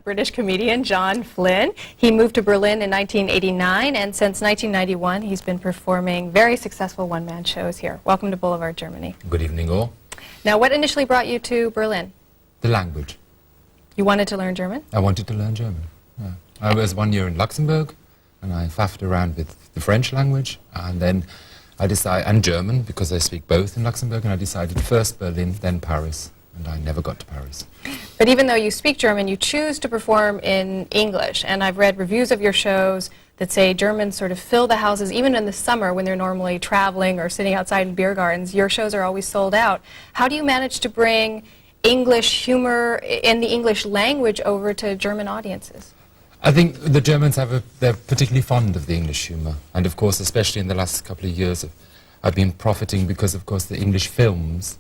British comedian Jon Flynn. He moved to Berlin in 1989, and since 1991, he's been performing very successful one-man shows here. Welcome to Boulevard Germany. Good evening, all. Now, what initially brought you to Berlin? The language. You wanted to learn German? I wanted to learn German. Yeah. I was 1 year in Luxembourg, and I faffed around with the French language, and then I decided, and German, because I speak both in Luxembourg, and I decided first Berlin, then Paris, and I never got to Paris. But even though you speak German, you choose to perform in English, and I've read reviews of your shows that say Germans sort of fill the houses, even in the summer when they're normally traveling or sitting outside in beer gardens. Your shows are always sold out. How do you manage to bring English humor in the English language over to German audiences? I think the Germans they're particularly fond of the English humour, and of course, especially in the last couple of years, I've been profiting because, of course, the English films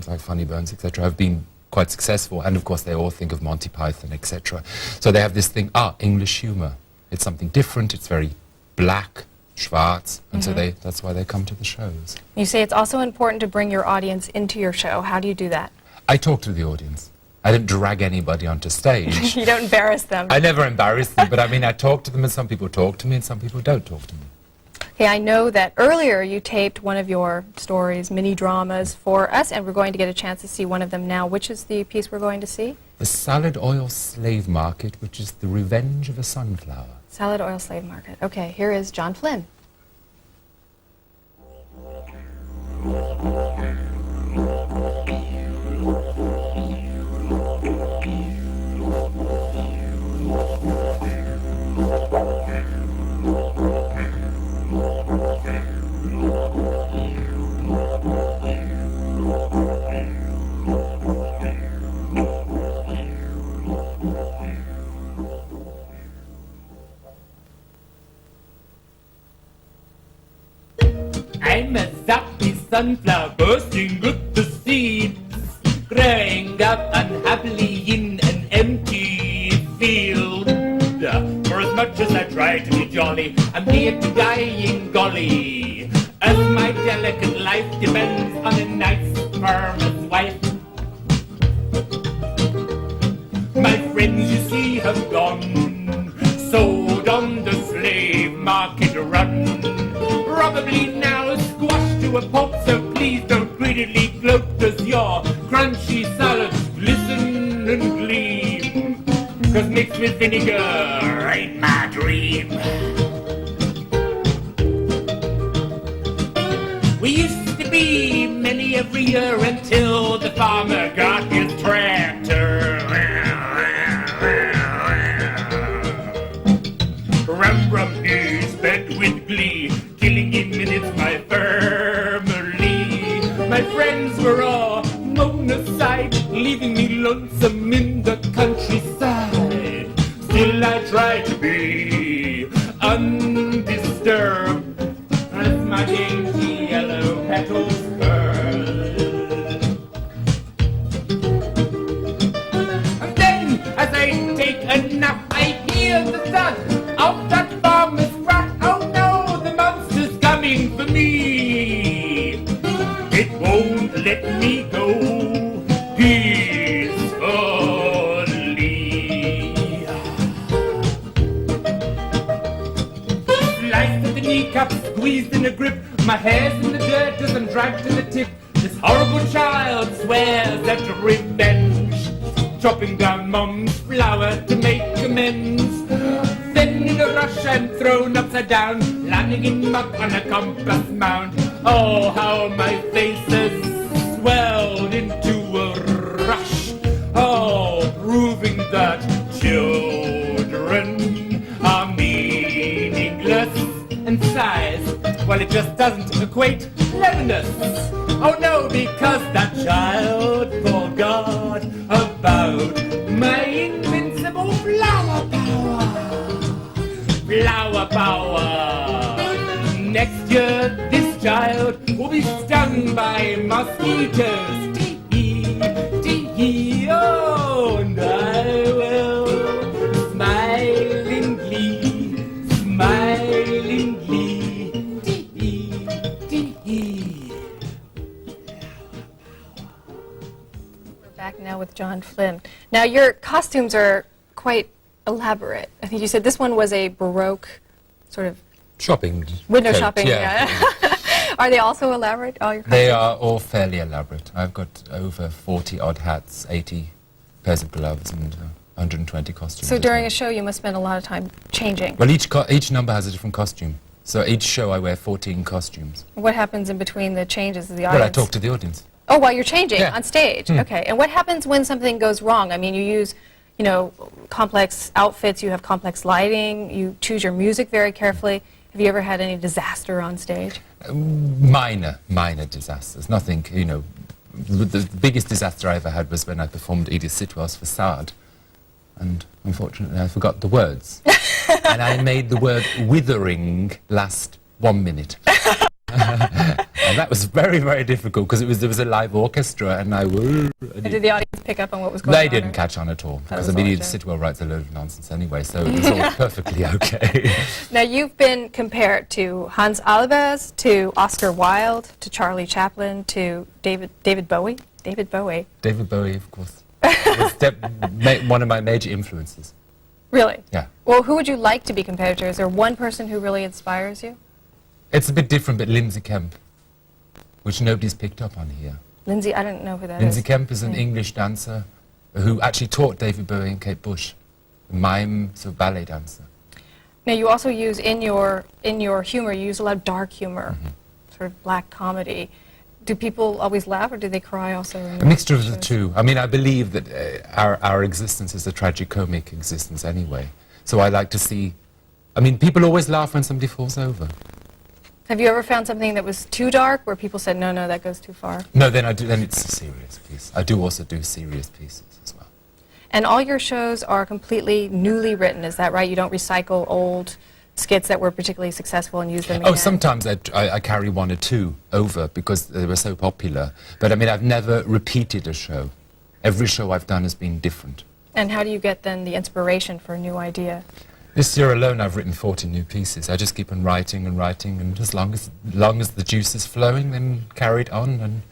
like Funny Bones, etc., have been quite successful, and of course they all think of Monty Python, etc. So they have this thing, English humour. It's something different, it's very black, schwarz, and so that's why they come to the shows. You say it's also important to bring your audience into your show. How do you do that? I talk to the audience. I don't drag anybody onto stage. You don't embarrass them. I never embarrass them, but I mean, I talk to them, and some people talk to me, and some people don't talk to me. Okay, I know that earlier you taped one of your stories, mini dramas, for us, and we're going to get a chance to see one of them now. Which is the piece we're going to see? The Salad Oil Slave Market, which is the revenge of a sunflower. Salad Oil Slave Market. Okay, here is Jon Flynn. I'm a zappy sunflower bursting with the seeds, growing up unhappily in an empty field. For as much as I try to be jolly, I'm near to dying, golly, as my delicate life depends on a nice farmer's wife. My friends, you see, have gone, sold on the slave market run. Probably now squashed to a pulp, so please don't greedily gloat as your crunchy salads glisten and gleam. 'Cause mixed with vinegar ain't my dream. We used to be many every year until the farmer got his tractor. Rum, he's fed with glee, killing him and it's my family. My friends were all mown aside, leaving me lonesome in the countryside. Still I try to be undisturbed as my dainty yellow petals curl. And then, as I take a nap, I hear the thud of that farmer's rat. Oh no, the monster's coming for me. It won't let me go peacefully. Sliced at the kneecap, squeezed in a grip. My hair's in the dirt as I'm dragged to the tip. This horrible child swears at revenge, chopping down Mom's flower to make amends. Then in a rush I'm thrown upside down, landing in muck on a compass mound. Oh, how my face has swelled into a rush. Oh, proving that children are meaningless. And size, well, it just doesn't equate cleverness. Oh no, because that child forgot about my invincible flower power. Flower power. Next year, this child will be stung by mosquitoes. Tee-hee, tee-hee, oh, and I will smile in glee, smile in glee. Tee-hee, tee-hee. We're back now with Jon Flynn. Now, your costumes are quite elaborate. I think you said this one was a Baroque sort of Shopping. window coat, shopping. Yeah. Are they also elaborate, all your They costumes? are all fairly elaborate. I've got over 40 odd hats, 80 pairs of gloves, and 120 costumes. So as during well. a show, you must spend a lot of time changing. Well, each number has a different costume. So each show I wear 14 costumes. What happens in between the changes of the Well, audience? I talk to the audience. Oh, while you're changing Yeah. on stage. Okay. And what happens when something goes wrong? I mean, you use, complex outfits, you have complex lighting, you choose your music very carefully. Have you ever had any disaster on stage? Minor disasters. Nothing, The biggest disaster I ever had was when I performed Edith Sitwell's Facade. And unfortunately, I forgot the words. And I made the word withering last 1 minute. And that was very, very difficult because there was a live orchestra and And did the audience pick up on what was going on? They didn't or- catch on at all. Because was all a Edith joke. Sitwell writes a load of nonsense anyway, so it was all perfectly okay. Now, you've been compared to Hans Albers, to Oscar Wilde, to Charlie Chaplin, to David Bowie. David Bowie. David Bowie, of course, was one of my major influences. Really? Yeah. Well, who would you like to be compared to? Is there one person who really inspires you? It's a bit different, but Lindsay Kemp, which nobody's picked up on here. Lindsay, I don't know who that Lindsay is. Kemp is an English dancer who actually taught David Bowie and Kate Bush, mime, so ballet dancer. Now, you also use in your humor, you use a lot of dark humor, Mm-hmm. sort of black comedy. Do people always laugh, or do they cry also? In A your mixture of the shows? two. I mean, I believe that our existence is a tragicomic existence anyway. So I like to see... I mean, people always laugh when somebody falls over. Have you ever found something that was too dark, where people said, no, that goes too far? No, then it's a serious piece. I do also do serious pieces as well. And all your shows are completely newly written, is that right? You don't recycle old skits that were particularly successful and use them again? Oh, sometimes I carry one or two over because they were so popular. But I mean, I've never repeated a show. Every show I've done has been different. And how do you get then the inspiration for a new idea? This year alone, I've written 40 new pieces. I just keep on writing, and as long as the juice is flowing, then carry it on. And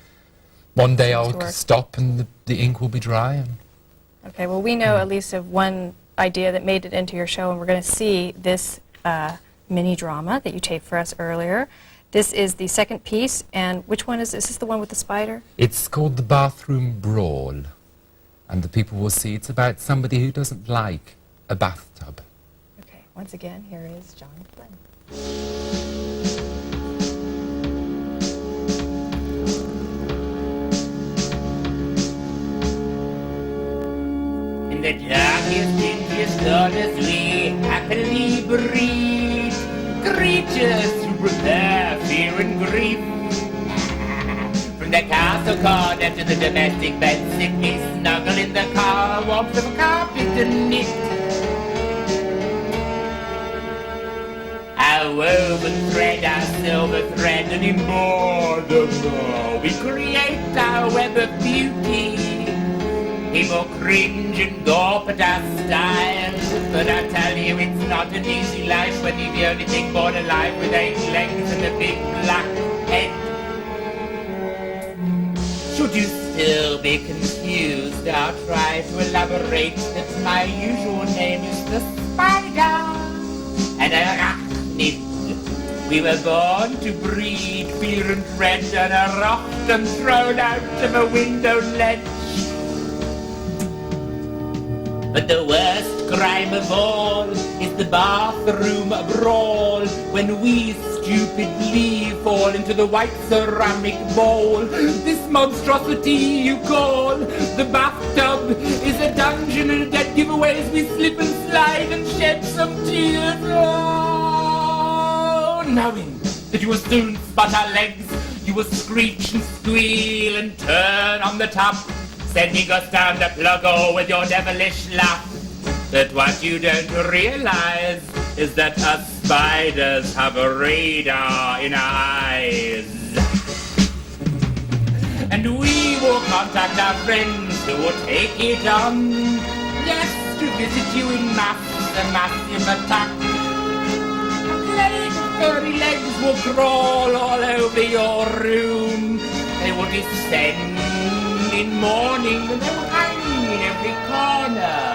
one day Seems to I'll work. stop, and the ink will be dry. And Okay, well, we know at least of one idea that made it into your show, and we're going to see this mini drama that you taped for us earlier. This is the second piece, and which one is this? Is this the one with the spider? it's called the Bathroom Brawl, and the people will see it's about somebody who doesn't like a bathtub. Okay, once again, here is Jon Flynn. In the darkest, dingiest corners we happily breed creatures who prepare fear and grief. From the castle corner to the domestic bed, sickly snuggle in the car, warmth of a carpet and knit. Our woven thread, our silver thread, and in more the more we create our web of beauty. People cringe and gawp at our style, but I tell you it's not an easy life when you're the only thing born alive with 8 legs and a big black head. Should you still be confused, I'll try to elaborate that my usual name is the spider, an arachnid. We were born to breed fear and dread and are often thrown out of a window ledge. But the worst crime of all is the bathroom brawl, when we stupidly fall into the white ceramic bowl. This monstrosity you call the bathtub is a dungeon and a dead giveaway as we slip and slide and shed some tears. Oh, knowing that you will soon spot our legs, you will screech and squeal and turn on the tap, sending us down the plug-hole with your devilish laugh. But what you don't realize is that us spiders have a radar in our eyes. And we will contact our friends who will take it on. Yes, to visit you in mass, a massive attack. A plague of furry legs will crawl all over your room. They will descend in morning and they will hang in every corner.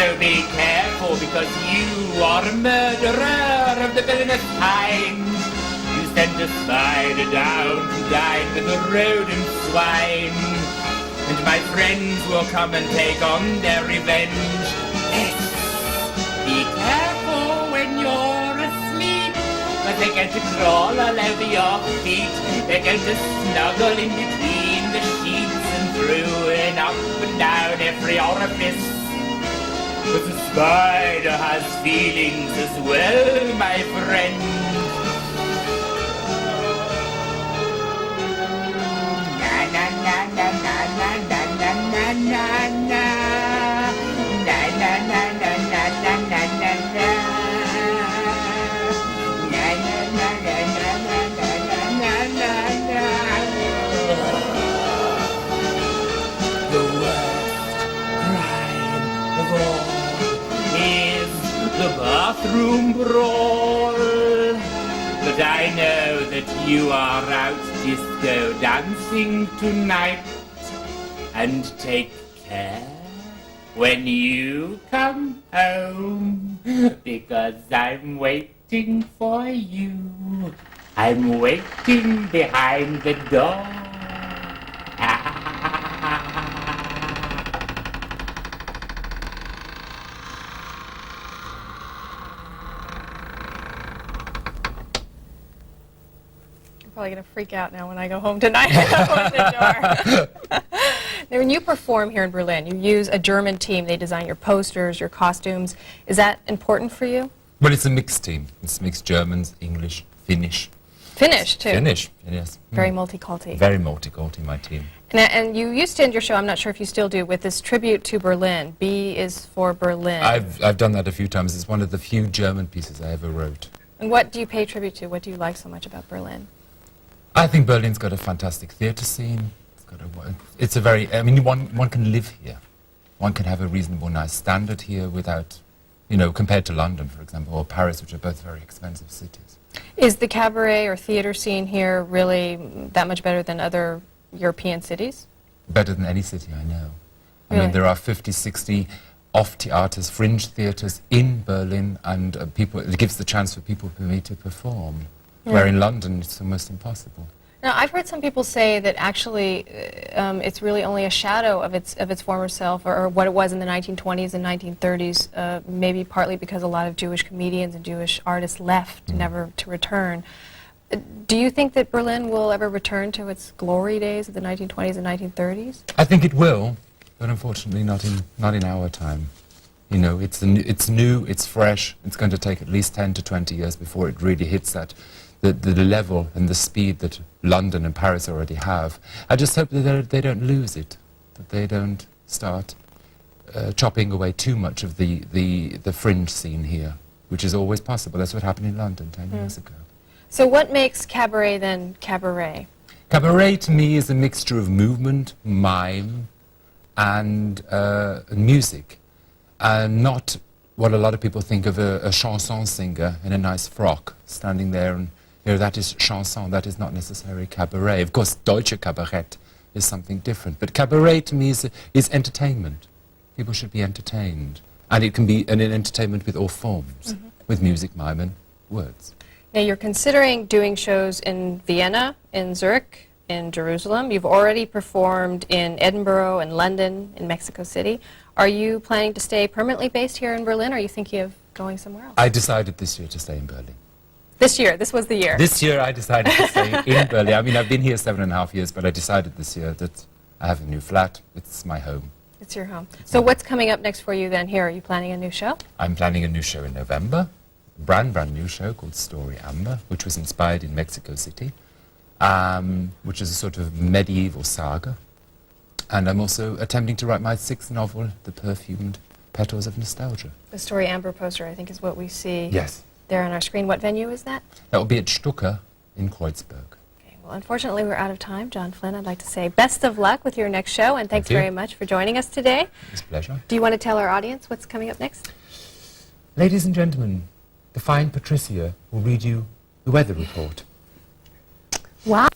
So be careful, because you are a murderer of the villainous kind. You sent a spider down to dine with the rodent swine. And my friends will come and take on their revenge. Yes. Be careful when you're asleep, but they're going to crawl all over your feet. They're going to snuggle in between the sheets and through and up and down every orifice. But the spider has feelings as well, my friend. Na na na na na na na na na na. Na na na na na na na na na. Na na na na na na na na na. The worst crime of all is the bathroom brawl. But I know that you are out disco dancing tonight. And take care when you come home, because I'm waiting for you. I'm waiting behind the door. Probably going to freak out now when I go home tonight and open the door. Now, when you perform here in Berlin, you use a German team. They design your posters, your costumes. Is that important for you? Well, it's a mixed team. It's mixed Germans, English, Finnish. Finnish, too. Finnish, yes. Very multiculti. Very multiculti, my team. And you used to end your show, I'm not sure if you still do, with this tribute to Berlin. B is for Berlin. I've done that a few times. It's one of the few German pieces I ever wrote. And what do you pay tribute to? What do you like so much about Berlin? I think Berlin's got a fantastic theatre scene. It's a very, I mean, one can live here. One can have a reasonable, nice standard here without, you know, compared to London, for example, or Paris, which are both very expensive cities. Is the cabaret or theatre scene here really that much better than other European cities? Better than any city I know. I Really? mean, there are 50, 60 off-theatres, fringe theatres in Berlin, and it gives the chance for people for me to perform, where in London it's almost impossible. Now, I've heard some people say that actually it's really only a shadow of its former self, or what it was in the 1920s and 1930s, maybe partly because a lot of Jewish comedians and Jewish artists left, never to return. Do you think that Berlin will ever return to its glory days of the 1920s and 1930s? I think it will, but unfortunately not in our time. You know, it's new, it's fresh. It's going to take at least 10 to 20 years before it really hits that the level and the speed that London and Paris already have. I just hope that they don't lose it, that they don't start chopping away too much of the fringe scene here, which is always possible. That's what happened in London 10 years ago. So what makes cabaret then cabaret? Cabaret to me is a mixture of movement, mime, and music, and not what a lot of people think of a chanson singer in a nice frock standing there, and you know, that is chanson, that is not necessarily cabaret. Of course, Deutsche Cabaret is something different, but cabaret to me is entertainment. People should be entertained, and it can be an entertainment with all forms, with music, mime, and words. Now, you're considering doing shows in Vienna, in Zurich, in Jerusalem. You've already performed in Edinburgh and London, in Mexico City. Are you planning to stay permanently based here in Berlin, or are you thinking of going somewhere else? I decided this year to stay in Berlin. This year, this was the year. This year I decided to stay in Berlin. I mean, I've been here 7.5 years, but I decided this year that I have a new flat. It's my home. It's your home. So what's coming up next for you then here? Are you planning a new show? I'm planning a new show in November, a brand new show called Story Amber, which was inspired in Mexico City, which is a sort of medieval saga. And I'm also attempting to write my 6th novel, The Perfumed Petals of Nostalgia. The Story Amber poster, I think, is what we see Yes. there on our screen. What venue is that? That will be at Stucker in Kreuzberg. Okay, well, unfortunately, we're out of time. Jon Flynn, I'd like to say best of luck with your next show, and thanks Thank you. very much for joining us today. It's a pleasure. Do you want to tell our audience what's coming up next? Ladies and gentlemen, the fine Patricia will read you the weather report. Wow.